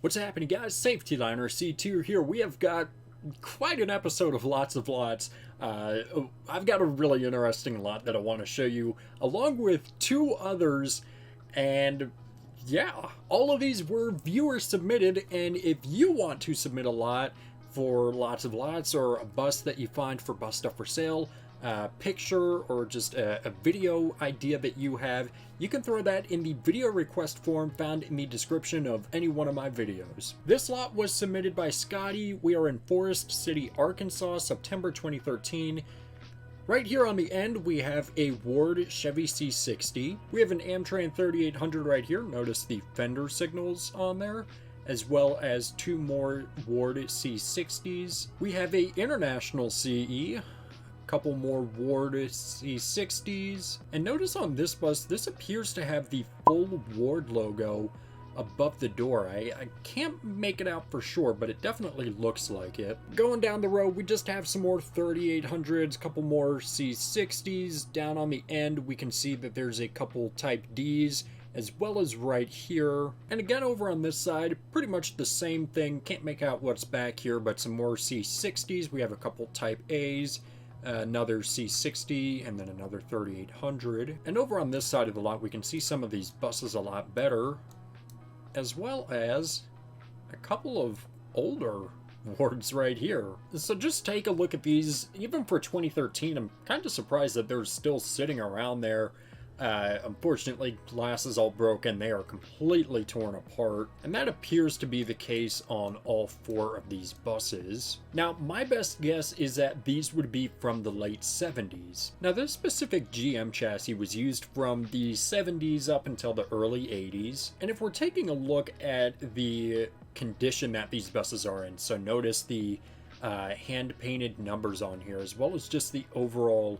What's happening, guys? Safety Liner C2 here. We have got quite an episode of Lots of Lots. I've got a really interesting lot that I want to show you, along with two others. And yeah, all of these were viewer submitted. And if you want to submit a lot for Lots of Lots, or a bus that you find for Bus Stuff for Sale, picture, or just a video idea that you have, you can throw that in the video request form found in the description of any one of my videos. This lot was submitted by Scotty. We are in Forest City, Arkansas, September 2013. Right here on the end, we have a Ward Chevy C60. We have an Amtran 3800 right here. Notice the fender signals on there, as well as two more Ward C60s. We have a International CE, couple more Ward C60s, and notice on this bus, this appears to have the full Ward logo above the door. I can't make it out for sure, but it definitely looks like it. Going down the road, we just have some more 3800s, couple more C60s. Down on the end, we can see that there's a couple Type Ds, as well as right here. And again, over on this side, pretty much the same thing. Can't make out what's back here, but some more C60s. We have a couple Type As, another C60, and then another 3800. And over on this side of the lot, we can see some of these buses a lot better, as well as a couple of older Wards right here. So just take a look at these. Even for 2013, I'm kind of surprised that they're still sitting around there. Unfortunately, glass is all broken. They are completely torn apart, and that appears to be the case on all four of these buses. Now, my best guess is that these would be from the late 70s. Now, this specific GM chassis was used from the 70s up until the early 80s, and if we're taking a look at the condition that these buses are in, so notice the hand-painted numbers on here, as well as just the overall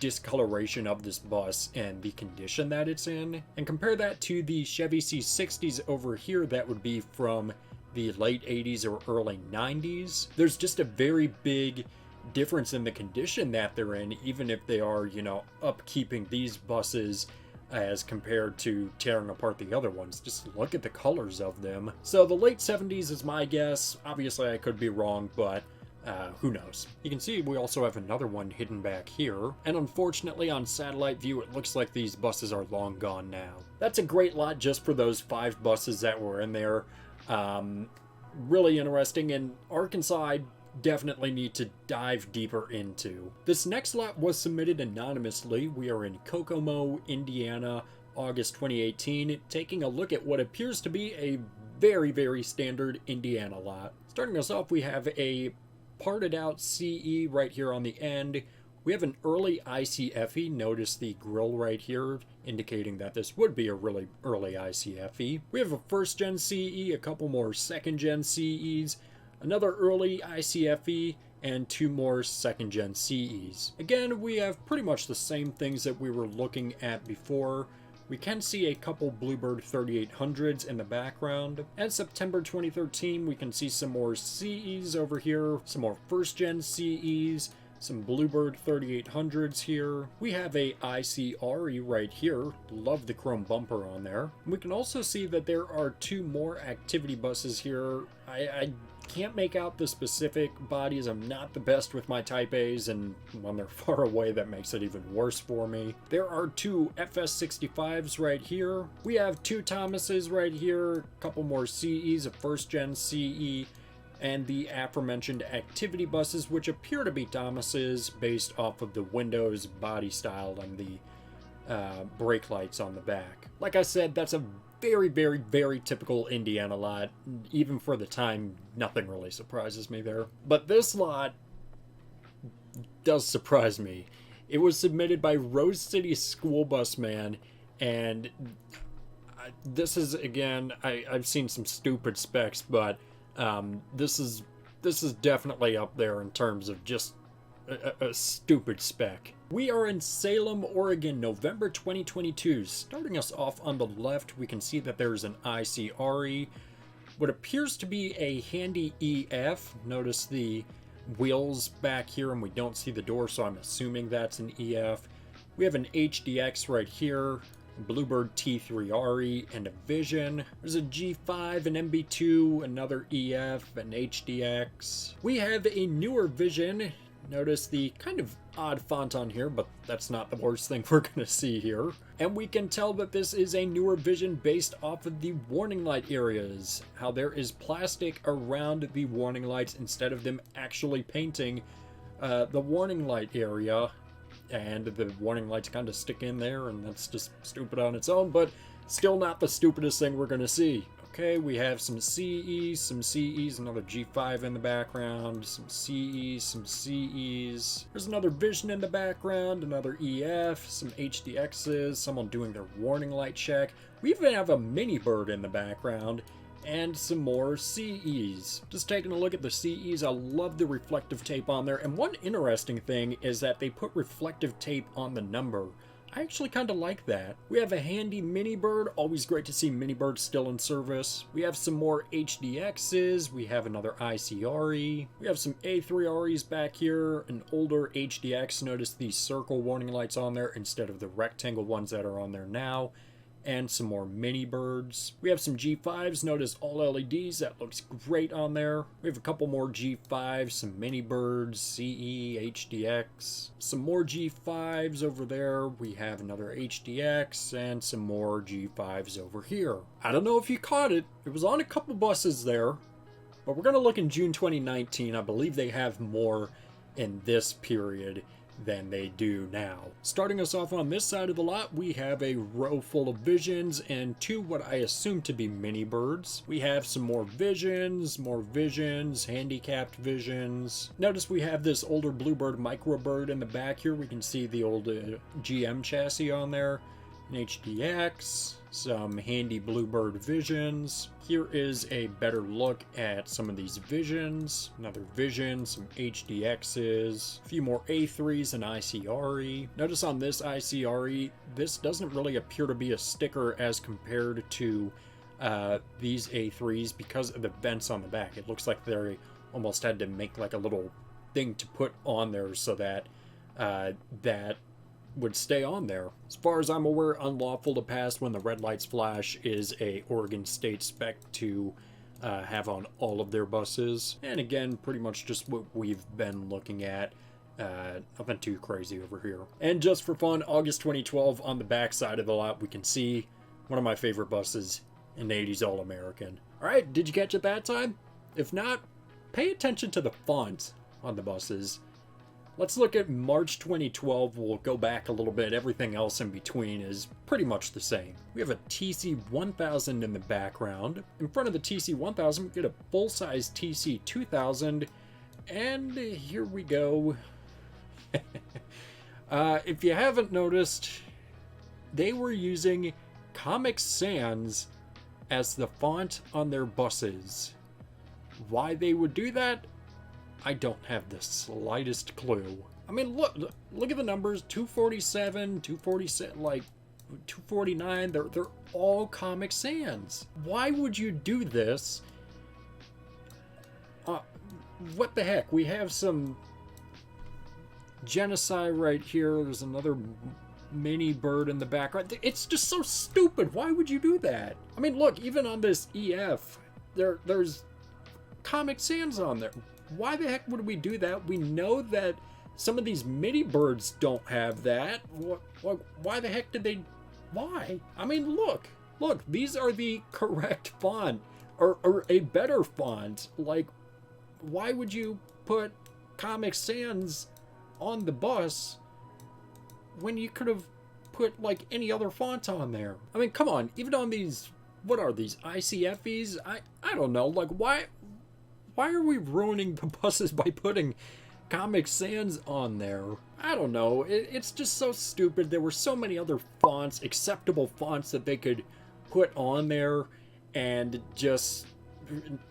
discoloration of this bus and the condition that it's in, and compare that to the Chevy C60s over here that would be from the late 80s or early 90s. There's just a very big difference in the condition that they're in, even if they are, upkeeping these buses as compared to tearing apart the other ones. Just look at the colors of them. So the late 70s is my guess. Obviously I could be wrong, but who knows? You can see we also have another one hidden back here, and unfortunately on satellite view it looks like these buses are long gone now. That's a great lot just for those 5 buses that were in there. Really interesting, and Arkansas I definitely need to dive deeper into. This next lot was submitted anonymously. We are in Kokomo, Indiana, August 2018, taking a look at what appears to be a very, very standard Indiana lot. Starting us off, we have a parted out CE right here on the end. We have an early ICFE. Notice the grill right here indicating that this would be a really early ICFE. We have a first gen CE, a couple more second gen CEs, another early ICFE, and 2 more second gen CEs. Again, we have pretty much the same things that we were looking at before. We can see a couple Bluebird 3800s in the background. And September 2013, we can see some more CEs over here, some more first-gen CEs, some Bluebird 3800s here. We have a ICRE right here. Love the chrome bumper on there. We can also see that there are 2 more activity buses here. I can't make out the specific bodies. I'm not the best with my Type A's, and when they're far away, that makes it even worse for me. There are 2 FS65s right here. We have 2 Thomases right here, a couple more CEs, a first-gen CE, and the aforementioned activity buses, which appear to be Thomases based off of the windows, body style, and the brake lights on the back. Like I said, that's a very, very, very typical Indiana lot. Even for the time, nothing really surprises me there. But this lot does surprise me. It was submitted by Rose City School Bus Man, and this is, again, I've seen some stupid specs, but this is definitely up there in terms of just a stupid spec. We are in Salem, Oregon, November 2022. Starting us off on the left, we can see that there's an ICRE, what appears to be a handy EF. Notice the wheels back here, and we don't see the door, so I'm assuming that's an EF. We have an HDX right here, Bluebird T3RE, and a Vision. There's a G5, an MB2, another EF, an HDX. We have a newer Vision. Notice the kind of odd font on here, but that's not the worst thing we're going to see here. And we can tell that this is a newer Vision based off of the warning light areas. How there is plastic around the warning lights instead of them actually painting the warning light area. And the warning lights kind of stick in there, and that's just stupid on its own, but still not the stupidest thing we're going to see. Okay, we have some CEs, another G5 in the background, some CEs. There's another Vision in the background, another EF, some HDXs, someone doing their warning light check. We even have a mini bird in the background, and some more CEs. Just taking a look at the CEs, I love the reflective tape on there, and one interesting thing is that they put reflective tape on the number. I actually kind of like that. We have a handy mini bird. Always great to see mini birds still in service. We have some more HDXs. We have another ICRE. We have some A3REs back here. An older HDX. Notice these circle warning lights on there instead of the rectangle ones that are on there now. And some more mini birds. We have some G5s. Notice all LEDs. That looks great on there. We have a couple more G5s, some mini birds, CE, HDX. Some more G5s over there. We have another HDX and some more G5s over here. I don't know if you caught it. It was on a couple buses there. But we're going to look in June 2019. I believe they have more in this period than they do now. Starting us off on this side of the lot, we have a row full of Visions and two what I assume to be mini birds. We have some more Visions, handicapped Visions. Notice we have this older Bluebird microbird in the back here. We can see the old GM chassis on there. An HDX, some handy Bluebird Visions. Here is a better look at some of these Visions. Another Vision, some HDXs, a few more A3s and ICRE. Notice on this ICRE, this doesn't really appear to be a sticker as compared to these A3s because of the vents on the back. It looks like they almost had to make like a little thing to put on there so that that would stay on there. As far as I'm aware, unlawful to pass when the red lights flash is a Oregon State spec to have on all of their buses. And again, pretty much just what we've been looking at. Nothing too crazy over here. And just for fun, August 2012, on the back side of the lot, we can see one of my favorite buses, an 80s All-American. Alright, did you catch it that time? If not, pay attention to the font on the buses. Let's look at March 2012. We'll go back a little bit. Everything else in between is pretty much the same. We have a TC1000 in the background. In front of the TC1000, we get a full-size TC2000. And here we go. If you haven't noticed, they were using Comic Sans as the font on their buses. Why they would do that, I don't have the slightest clue. I mean, look at the numbers. 247, 247, like 249. They're all Comic Sans. Why would you do this? What the heck? We have some genocide right here. There's another mini bird in the background. It's just so stupid. Why would you do that? I mean, look, even on this EF, there's Comic Sans on there. Why the heck would we do that? We know that some of these mini birds don't have that. Why the heck did they? Why? I mean, look, these are the correct font, or a better font. Like, why would you put Comic Sans on the bus when you could have put like any other font on there? I mean, come on, even on these, what are these, ICFEs? I don't know, like why are we ruining the buses by putting Comic Sans on there? I don't know. It's just so stupid. There were so many other fonts, acceptable fonts that they could put on there and just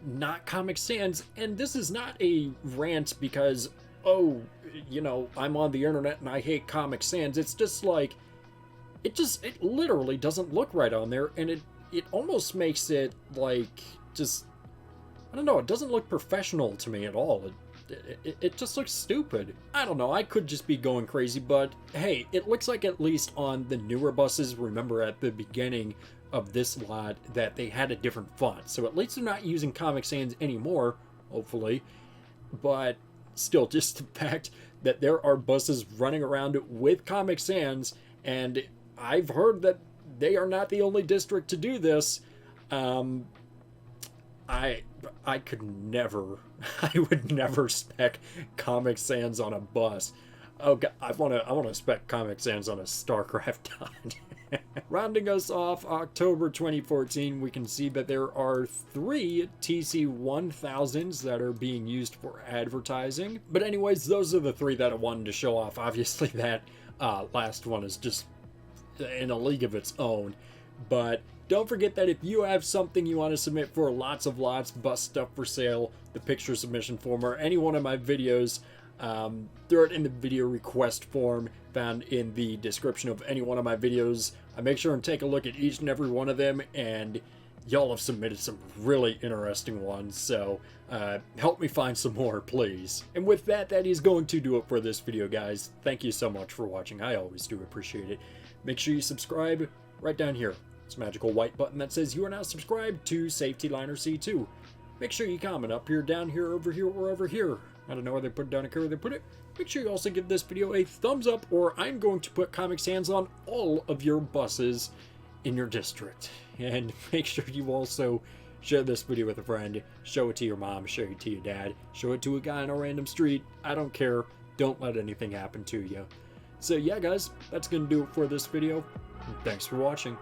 not Comic Sans. And this is not a rant because, oh, you know, I'm on the internet and I hate Comic Sans. It's just like, it literally doesn't look right on there. And it almost makes it like just, I don't know, it doesn't look professional to me at all. it just looks stupid. I don't know, I could just be going crazy, but hey, it looks like at least on the newer buses, remember at the beginning of this lot that they had a different font. So at least they're not using Comic Sans anymore, hopefully. But still, just the fact that there are buses running around with Comic Sans, and I've heard that they are not the only district to do this. I could never, I would never spec Comic Sans on a bus. Oh god, I wanna spec Comic Sans on a StarCraft dot. Rounding us off, October 2014, we can see that there are 3 TC1000s that are being used for advertising. But anyways, those are the 3 that I wanted to show off. Obviously that last one is just in a league of its own. But don't forget that if you have something you want to submit for Lots of Lots, bus stuff for sale, the picture submission form, or any one of my videos, throw it in the video request form found in the description of any one of my videos. I make sure and take a look at each and every one of them, and y'all have submitted some really interesting ones, so help me find some more, please. And with that, that is going to do it for this video, guys. Thank you so much for watching. I always do appreciate it. Make sure you subscribe right down here. It's a magical white button that says you are now subscribed to Safety Liner C2. Make sure you comment up here, down here, over here, or over here. I don't know where they put it down here, where they put it. Make sure you also give this video a thumbs up, or I'm going to put Comic Sans on all of your buses in your district. And make sure you also share this video with a friend. Show it to your mom, show it to your dad, show it to a guy on a random street. I don't care. Don't let anything happen to you. So yeah, guys, that's going to do it for this video. Thanks for watching.